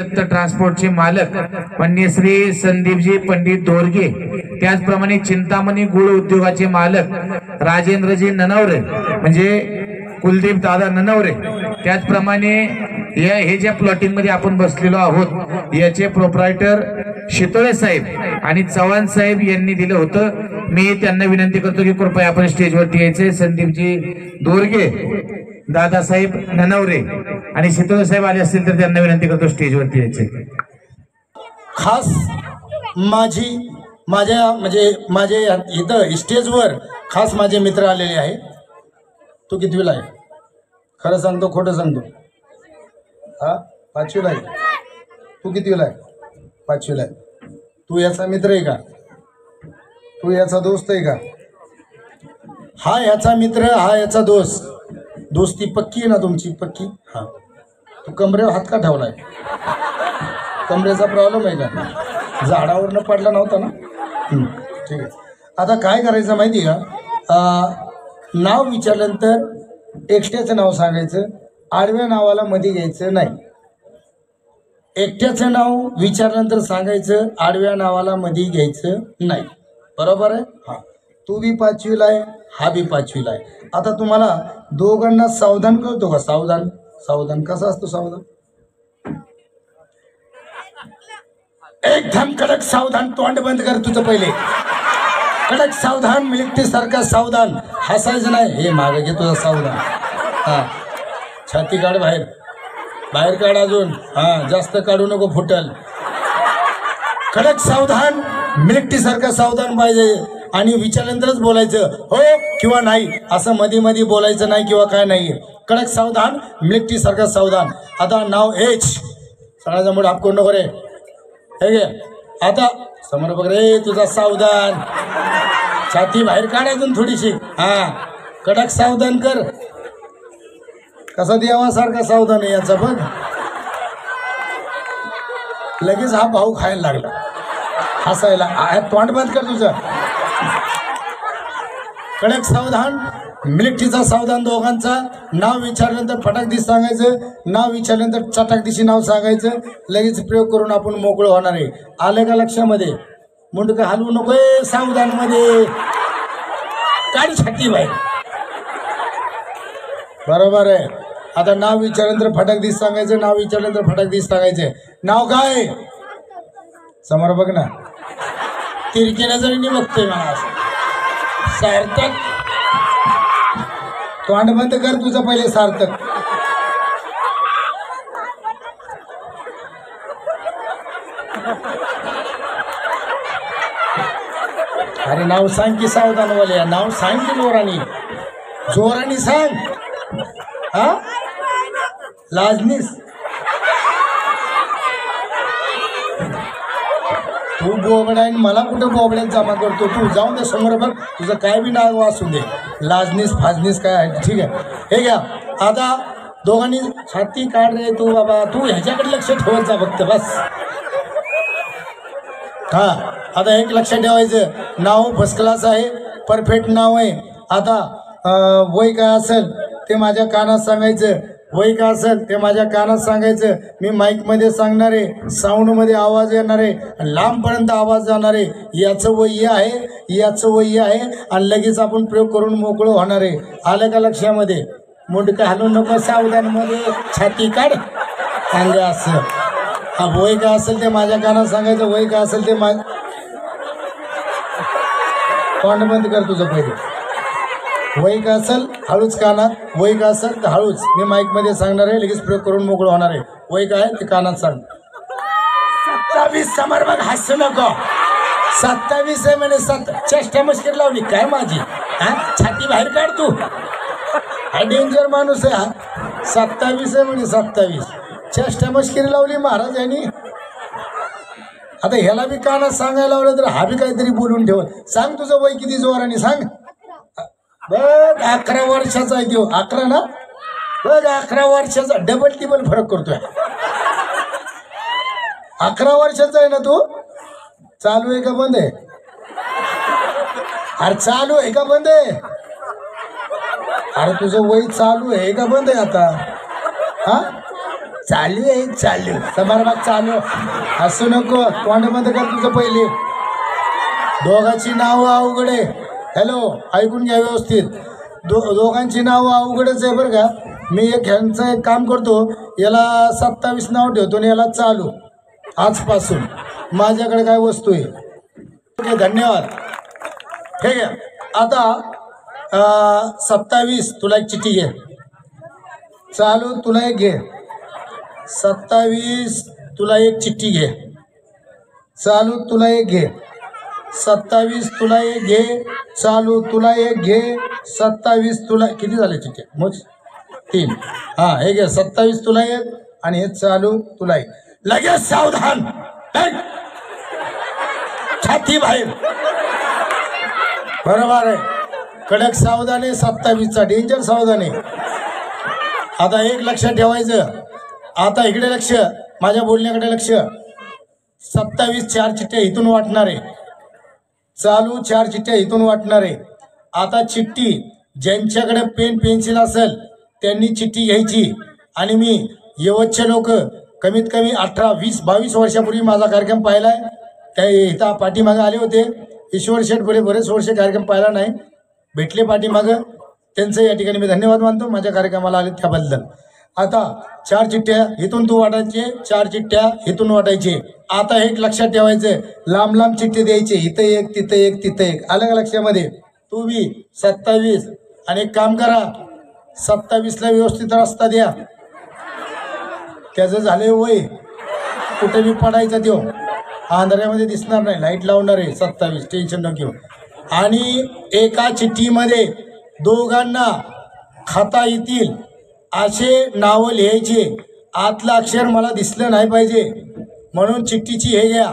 ट्रान्सपोर्टचे मालक माननीय श्री संदीपजी पंडित दोरगे, त्याचप्रमाणे चिंतामणी गुळ उद्योगाचे मालक राजेंद्रजी ननवरे म्हणजे कुलदीप दादा ननवरे, त्याचप्रमाणे हे ज्या प्लॉटिंग मध्ये आपण बसलेलो आहोत याचे प्रोप्रायटर शितोळे साहेब आणि चव्हाण साहेब यांनी दिलं होतं। मी त्यांना विनंती करतो की कृपया आपण स्टेजवरती यायचे। संदीपजी दोरगे, दादासाहेब ननवरे आणि शितोळे साहेब आले असतील तर त्यांना विनंती करतो स्टेजवरती यायचे। खास माझे इथं स्टेजवर खास माझे मित्र आलेले आहे। तू कितवीला आहे? खरं सांगतो खोटं सांगतो? हा, पाचवीला आहे। तू कितवीला आहे? पाचवीला आहे। तू याचा मित्र आहे का? तू याचा दोस्त आहे का? हा याचा मित्र, हा याचा दोस्त। दोस्ती पक्की आहे ना तुमची? पक्की। हा, तू कमरेवर हात का ठेवलाय? कमरेचा प्रॉब्लेम आहे का? झाडावरनं पडला नव्हता ना? ठीक आहे। आता काय करायचं माहिती का? नाव विचारल्यानंतर एकट्याचं नाव सांगायचं, आडव्या नावाला मध्ये घ्यायचं नाही। एकट्याचं नाव विचारल्यानंतर सांगायचं, आडव्या नावाला मध्ये घ्यायचं नाही। बरोबर आहे? हा, तू बी पाचवीला आहे, हा बी पाचवीला आहे। आता तुम्हाला दोघांना सावधान कळतो का? सावधान, सावधान कसा असतो? सावधान एकदम कडक सावधान। तोंड बंद कर तुझं पहिले। कडक सावधान, मिलिटरी सारखा सावधान। हसायचं नाही। हे मागे घे तुझा सावधान। हा, छाती काढ बाहेर, बाहेर काढ अजून। हा, जास्त काढू नको, फुटल। कडक सावधान, मिलिटरी सारखा सावधान पाहिजे। आणि विचारल्यानंतरच बोलायचं हो किंवा नाही, असं मध्ये मध्ये बोलायचं नाही किंवा काय नाहीये। कडक सावधान, मिलिटरी सारखा सावधान। आता नाव एच सगळ्याचा मूड आप कोण नको रे। हे घे आता समोर बघ रे, तुझा सावधान। छाती बाहेर काढ अजून थोडीशी। हा, कडक सावधान कर। कसा देवासारखा सावधान आहे याचा बघ। लगेच हा भाऊ खायला लागला, हसायला। तोंड बंद कर तुझं। कडक सावधान, मिलिटरीचा सावधान दोघांचा। नाव विचारल्यानंतर फटाक दिस सांगायचं, नाव विचारल्यानंतर चटाक दिशी नाव सांगायचं। लगेच प्रयोग करून आपण मोकळं होणार आहे। आलं का लक्षामध्ये? मुंडकं हलवू नकोय, सावधान मध्ये काढ छाती बाहेर। बरोबर आहे। आता नाव विचारल्यानंतर फटाक दिस सांगायचं, नाव विचारल्यानंतर फटाक दिस सांगायचं। नाव काय? समोर बघ ना, तिरकी नजरेने बघतोय मला सार्थक। तोंड बंद कर तुझं पहिले सार्थक। अरे नाव सांग की सावधान वाले, नाव सांग की जोरानी, जोरानी सांग। हा, लाजनीस तू बोबडा आहे, मला कुठं बोबड्यात जमा करतो? तू जाऊन दे समोर बघ, तुझं काय बी नाव वाचू दे। लाजनीस फाजनीस काय आहे? ठीक आहे, हे घ्या। आता दोघांनी छाती काढ रे तू बाबा, तू ह्याच्याकडे लक्ष ठेवत जा फक्त बस। हा, आता एक लक्ष ठेवायचं, नाव फर्स्ट क्लास आहे, परफेक्ट नाव आहे। आता वय काय असेल ते माझ्या कानात सांगायचं, वय काय असेल ते माझ्या कानात सांगायचं। मी माईक मध्ये सांगणार आहे, साऊंड मध्ये आवाज येणार आहे, लांबपर्यंत आवाज जाणार आहे। याचं वय आहे, याचं वय आहे, आणि लगेच आपण प्रयोग करून मोकळं होणार आहे। आलं का लक्षामध्ये? मुंडकं हलवू नको, सावधान मध्ये छाती काढ सांग असं। हा, वय काय असेल ते माझ्या कानात सांगायचं, वय काय असेल ते तोंड बंद कर तुझं पहिले। वय का असेल हळूच कानात, वय का असेल तर हळूच। मी माईक मध्ये सांगणार आहे, लगेच प्रयोग करून मोकळं होणार आहे। वय काय ते कानात सांग। 27 समोर बघ, हसू नको। 27 आहे म्हणे, चेष्टा मस्करी लावली काय माझी? हा, छाती बाहेर काढ तू। हा डेंजर माणूस आहे हा। 27 आहे म्हणे, 27 चेष्टा मस्करी लावली महाराज यांनी। आता ह्याला बी कानात सांगायला लावलं तर हा बी काहीतरी बोलून ठेव। सांग तुझं वय किती जोराने सांग। बघ 11 वर्षाचा आहे तो। 11 ना? बघ 11 वर्षाचा, डबल टिबल फरक करतोय। 11 वर्षाचा आहे ना तू? चालू आहे का बंद आहे? अरे चालू आहे का बंद आहे? अरे तुझं वय चालू आहे का बंद आहे आता? हा, चालू आहे चालू समारंभात चालू असू नको तोंड बंद कर तुझं पहिले दोघांची नावं अवघड आहे हॅलो ऐकून घ्या व्यवस्थित दोघांची नावं अवघडच आहे बरं का मी ह्यांचं एक काम करतो याला 27 नाव ठेवतो आणि याला चालू आजपासून माझ्याकडे काय वस्तू आहे ओके धन्यवाद ठीक आहे आता 27 तुला एक चिठ्ठी घे चालू तुला एक घे 27 तुला एक चिठ्ठी घे चालू तुला एक घे 27 तुला एक घे चालू तुला एक घे 27 तुला किती झाले चिठ्ठी मग 3 हां हे घे 27 तुला एक आणि हे चालू तुला एक लगेच सावधान छाती बाहेर बरोबर आहे कडक सावधान आहे 27चा डेंजर सावधान आहे आता एक लक्षात ठेवायचं आता इकडे लक्ष माझ्या बोलण्याकडे लक्ष 27 4 चिठ्ठ्या इथून वाटणार आहे चालू 4 चिठ्ठ्या इथून वाटणार आहे आता चिठ्ठी ज्यांच्याकडे पेन पेन्सिल असेल त्यांनी चिठ्ठी घ्यायची आणि मी यवतचे लोक कमीत कमी 18 20 22 वर्षापूर्वी माझा कार्यक्रम पाहिलाय त्या इथं पाठीमागं आले होते ईश्वर शेठ बरेच वर्ष कार्यक्रम पाहिला नाही भेटले पाठीमागं त्यांचं या ठिकाणी मी धन्यवाद मानतो माझ्या कार्यक्रमाला आले त्याबद्दल आता 4 चिठ्ठ्या इथून तू वाटायचे 4 चिठ्ठ्या इथून वाटायचे आता एक लक्षात ठेवायचं लांब लांब चिठ्ठी द्यायचे इथं एक तिथं एक तिथं एक आलं का लक्षामध्ये तू बी 27 आणि एक काम करा 27ला व्यवस्थित रस्ता द्या त्याचं झालंय वय कुठे बी पडायचा त्यो अंधाऱ्यामध्ये दिसणार नाही लाईट लावणार आहे 27 टेन्शन न घेऊ आणि एका चिठ्ठीमध्ये दोघांना खाता येतील असे नावं लिहायचे आतलं अक्षर मला दिसलं नाही पाहिजे म्हणून चिठ्ठीची हे घ्या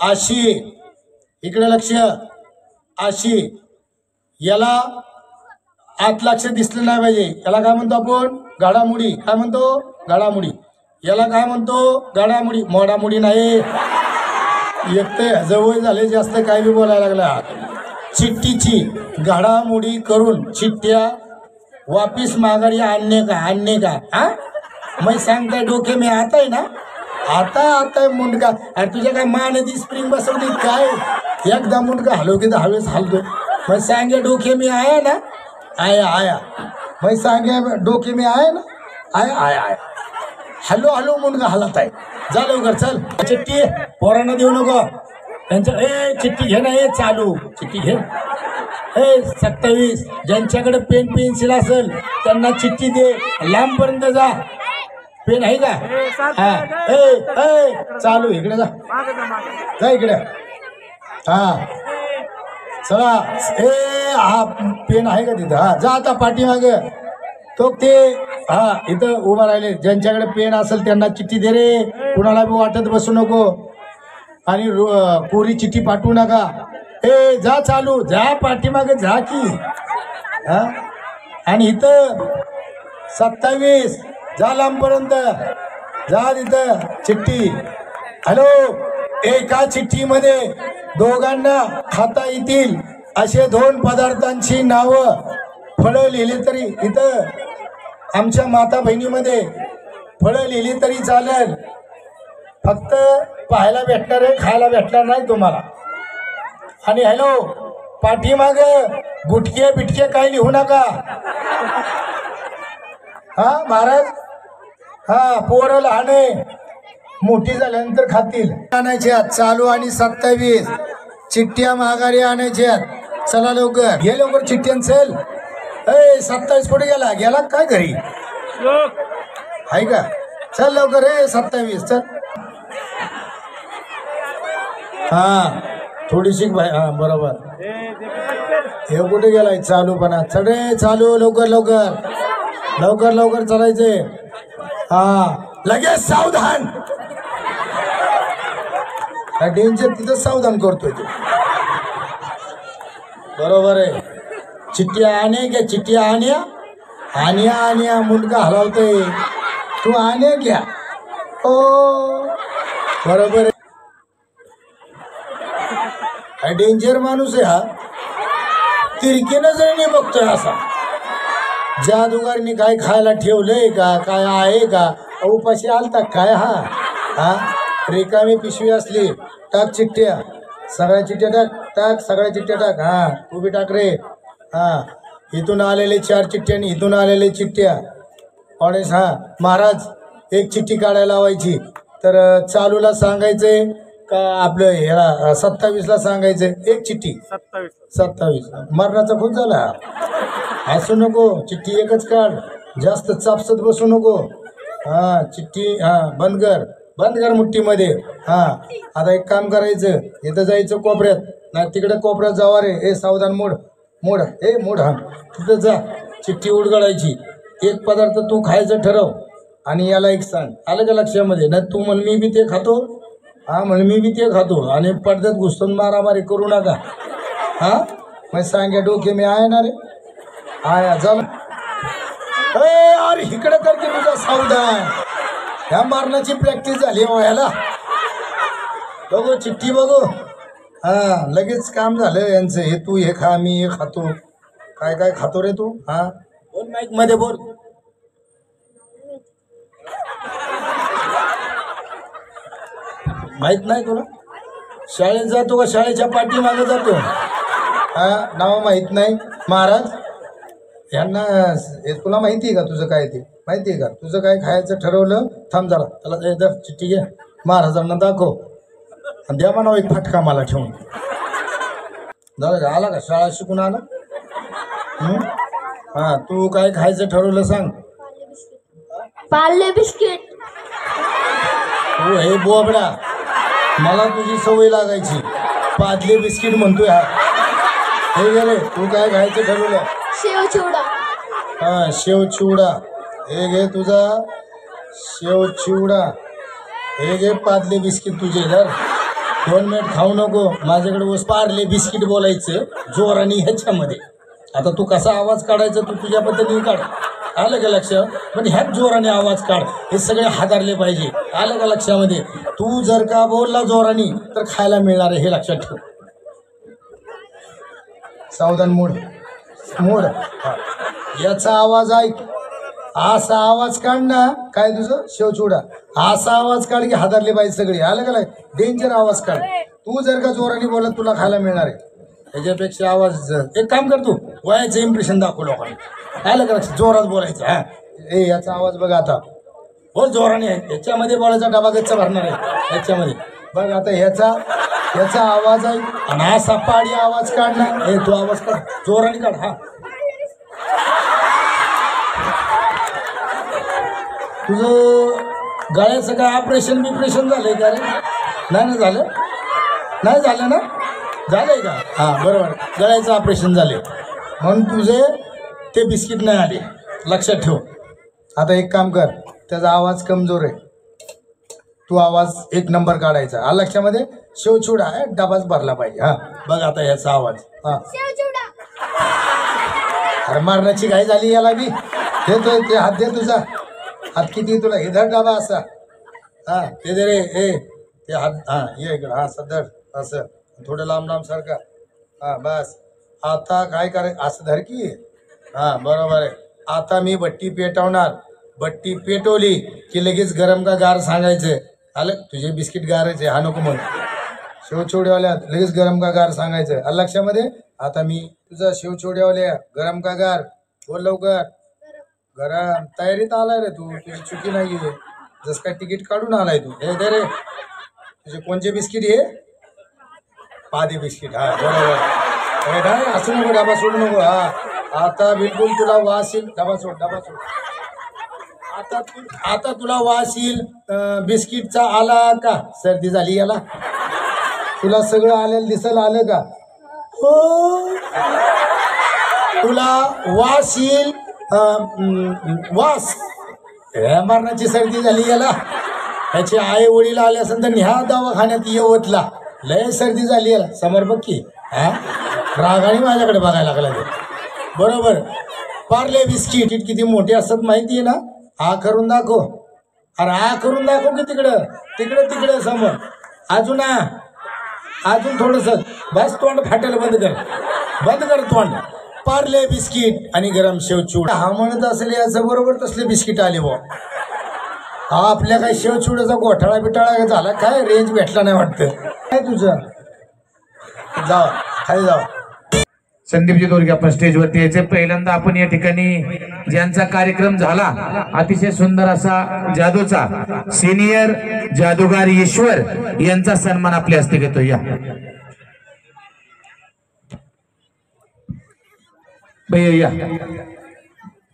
अशी इकडे लक्ष अशी याला आतलं अक्षर दिसलं नाही पाहिजे याला काय म्हणतो आपण गाडामुडी काय म्हणतो गाडामुडी याला काय म्हणतो गाडामुडी मोडामुडी नाही एक तर जवळ झाले जास्त काय बी बोलायला लागला चिठ्ठीची घडामोडी करून चिठ्ठ्या वापिस माघारी आणणे का हा मैं सांगताय डोके मी आता आहे ना आता मुंडका अरे तुझ्या काय मानदी स्प्रिंग बसवली काय एकदा मुंडका हलव की हवेच हलतो मैं सांगे डोके मी आया ना आया मैं सांगे डोके मी आया ना आया हलो मुंडका हलत आहे जा लवकर चल चिठ्ठी पोरांना देऊ नको त्यांचं चिठ्ठी घे ना चालू चिठ्ठी घे 27 ज्यांच्याकडे पेन पेन्सिल असेल त्यांना चिठ्ठी दे लांबपर्यंत जा पेन आहे का हा चालू इकडे जा इकडे हा चला हा पेन आहे का तिथं हा जा आता पाठीमाग तो ते हा इथं उभा राहिले ज्यांच्याकडे पेन असेल त्यांना चिठ्ठी दे रे कुणाला बी वाटत बसू नको आणि कोरी चिठ्ठी पाठवू नका जा चालू जा पाठीमागे जा की हा आणि इथं 27 जा लांबपर्यंत जा तिथं चिठ्ठी हॅलो एका चिठ्ठीमध्ये दोघांना खाता येतील असे 2 पदार्थांची नावं फळं लिहिली तरी इथं आमच्या माता बहिणीमध्ये फळं लिहिली तरी चालेल फक्त पाहायला भेटणार आहे खायला भेटणार नाही तुम्हाला आणि हॅलो पाठीमाग गुटके बिटके काय लिहू नका हा महाराज हा पोरं लहान आहे मोठी झाल्यानंतर खातील आणायच्या चालू आणि 27 चिठ्ठ्या माघारी आणायच्या चला लवकर घे लवकर चिठ्ठ्यां चल 27 कुठे गेला काय घरी आहे का चल लवकर 27 चल हा थोडीशी हा बरोबर हे कुठे गेलाय चालूपणा चढे चालू लवकर चालायचे हा लगेच सावधान डेंजर तिथं सावधान करतोय तू बरोबर आहे चिठ्ठी आणे घ्या चिठ्ठी आण्या मुंडका हलवतोय तू आणे घ्या ओ बरोबर आहे डेंजर माणूस आहे हा तिरकी नजरेने बघतोय असा जादूगारनी काय खायला ठेवलंय का काय आहे का उपाशी आलता काय हा हा रिकामी पिशवी असली टाक चिठ्ठ्या सगळ्या चिठ्ठ्या टाक टाक सगळ्या चिठ्ठ्या टाक हा तू बी टाक रे हा इथून आलेले 4 चिठ्ठ्या आणि इथून आलेले चिठ्ठ्या ऑनेस्ट हा महाराज एक चिठ्ठी काढायला लावायची तर चालूला सांगायचंय का आपलं ह्याला 27ला सांगायचंय एक चिठ्ठी 27 मरणाचा खूप झाला हसू नको चिठ्ठी एकच काढ जास्त चापसत बसू नको हा चिठ्ठी हा बंद कर मुठ्ठीमध्ये हा आता एक काम करायचं इथं जायचं कोपऱ्यात नाही तिकडे कोपऱ्यात जावा रे हे सावधान मोड हे मोड हा तिथं जा चिठ्ठी उडगडायची एक पदार्थ तू खायचं ठरव आणि याला एक सांग आलं का लक्षामध्ये नाही तू म्हण मी बी ते खातो हा म्हण मी बी ते खातो आणि पडद्यात घुसून मारामारी करू नका हा मग सांग्या डोके मी आहे ना रे आया झालं अरे इकडे कर की तुझा सावधान ह्या मारण्याची प्रॅक्टिस झाली हो ह्याला बघू चिठ्ठी बघू हा लगेच काम झालं यांचं हे तू हे खा मी हे खातो काय काय खातो रे तू हा बोल माईक मध्ये बोल माहित नाही तुला शाळेत जातो का शाळेच्या पाठीमागे जातो हा नाव माहित नाही महाराज यांना तुला माहिती आहे का तुझं काय ते माहिती आहे का तुझं काय खायचं ठरवलं थांब जरा त्याला चिठ्ठी घे महाराजांना दाखव आणि द्या म्हणावं एक फटका मला ठेवून झालं का आला का शाळा शिकून आला हा तू काय खायचं ठरवलं सांग पार्ले बिस्किट तू हे बोबडा मला तुझी सवय लागायची पार्ले बिस्किट म्हणतोय हा हे गेले तू काय खायचं ठरवलं शेव चिवडा हा शेव चिवडा हे घे तुझा शेव चिवडा हे घे पार्ले बिस्किट तुझे जर 2 मिनिट खाऊ नको माझ्याकडे पार्ले बिस्किट बोलायचं जोराने ह्याच्यामध्ये आता तू कसा आवाज काढायचा तू तुझ्या पद्धतीने काढ आलं का लक्ष पण ह्याच जोराने आवाज काढ हे सगळे हातारले पाहिजे आलं का लक्षामध्ये तू जर का बोलला जोराने तर खायला मिळणार आहे हे लक्षात ठेव सावधान मोड याचा आवाज ऐक असा आवाज काढ ना काय तुझं शेवचिवडा असा आवाज काढ की हातारले पाहिजे सगळे आलं का डेंजर आवाज काढ तू जर का जोराने बोलत तुला खायला मिळणार आहे त्याच्यापेक्षा आवाज एक काम कर तू वयाचं इम्प्रेशन दाखव लोकांना आलं का जोरात बोलायचं हा ए याचा आवाज बघ आता बोल जोराने आहे याच्यामध्ये बोलायचा डबा गच्च भरणार आहे याच्यामध्ये बघ आता याचा आवाज आहे आणि असा पाडी आवाज काढ ना हे तू आवाज काढ जोराने काढ हा तुझं गळ्याचं काय ऑपरेशन बिपरेशन झालंय का रे नाही झालं ना झालंय का हा बरोबर गळ्याचं ऑपरेशन झाले म्हणून तुझे ते बिस्किट नाही आले लक्षात ठेव आता एक काम कर त्याचा आवाज कमजोर आहे तू आवाज 1 नंबर काढायचा हा लक्षामध्ये शेवचिवडा आहे डबाच भरला पाहिजे हा बघ आता याचा आवाज हा अरे मारण्याची घाई झाली याला बी देतोय ते हात दे तुझा हात किती तुला इधर डबा असा हा ते दे रे ते हात हा ये इकडं हा सदर असं थोडं लांब सारखा हा बस आता काय करायचं असं धर की हा बरोबर आहे आता मी भट्टी पेटवणार भट्टी पेटवली की लगेच गरम का गार सांगायचं आलं तुझे बिस्किट गारायचे हा नको म्हणून शेवचिवड्यावाल्यात लगेच गरम का गार सांगायचं आलं लक्षामध्ये आता मी तुझा शेवचिवड्यावाल्या गरम का गार बोल लवकर गरम तयारीत आलाय रे तू तुझी चुकी नाही आहे जसं काय तिकीट काढून आलाय तू हे दे रे तुझे कोणचे बिस्किट हे पादी बिस्किट हा बरोबर काय असू नको डबा सोडू नको हा आता बिलकुल तुला वास येईल डबा सोड आता तुला वास येईल बिस्किटचा आला का सर्दी झाली याला तुला सगळं आलेलं दिसल आलं का हो तुला वास येईल वास मरणाची सर्दी झाली याला त्याचे आई वडील आले असेल तर ह्या दवाखान्यात येवतला लय सर्दी झाली याला समोर बघ की हा रागाने माझ्याकडे बघायला लागला ते बरोबर पार्ले बिस्किट किती मोठे असतात माहिती आहे ना हा करून दाखव अरे हा करून दाखव की तिकडे समोर अजून थोडस बस तोंड फाटायला बंद कर तोंड पार्ले बिस्किट आणि गरम शेव चिवडा हा म्हणत असेल याचं बरोबर तसले बिस्किट आले बुवा हा आपल्या काय शेवचिवड्याचा गोठाळा बिटाळा झाला काय रेंज भेटला नाही वाटतं काय तुझं जाव खाली जाव संदीपजी दोरगे आपण स्टेजवरती यायचे पहिल्यांदा आपण या ठिकाणी ज्यांचा कार्यक्रम झाला अतिशय सुंदर असा जादूचा सिनियर जादूगार ईश्वर यांचा सन्मान आपल्या हस्ते घेतो या भैया या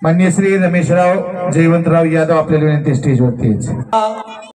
मान्य श्री रमेशराव जयवंतराव यादव आपल्याला विनंती स्टेजवरती यायचे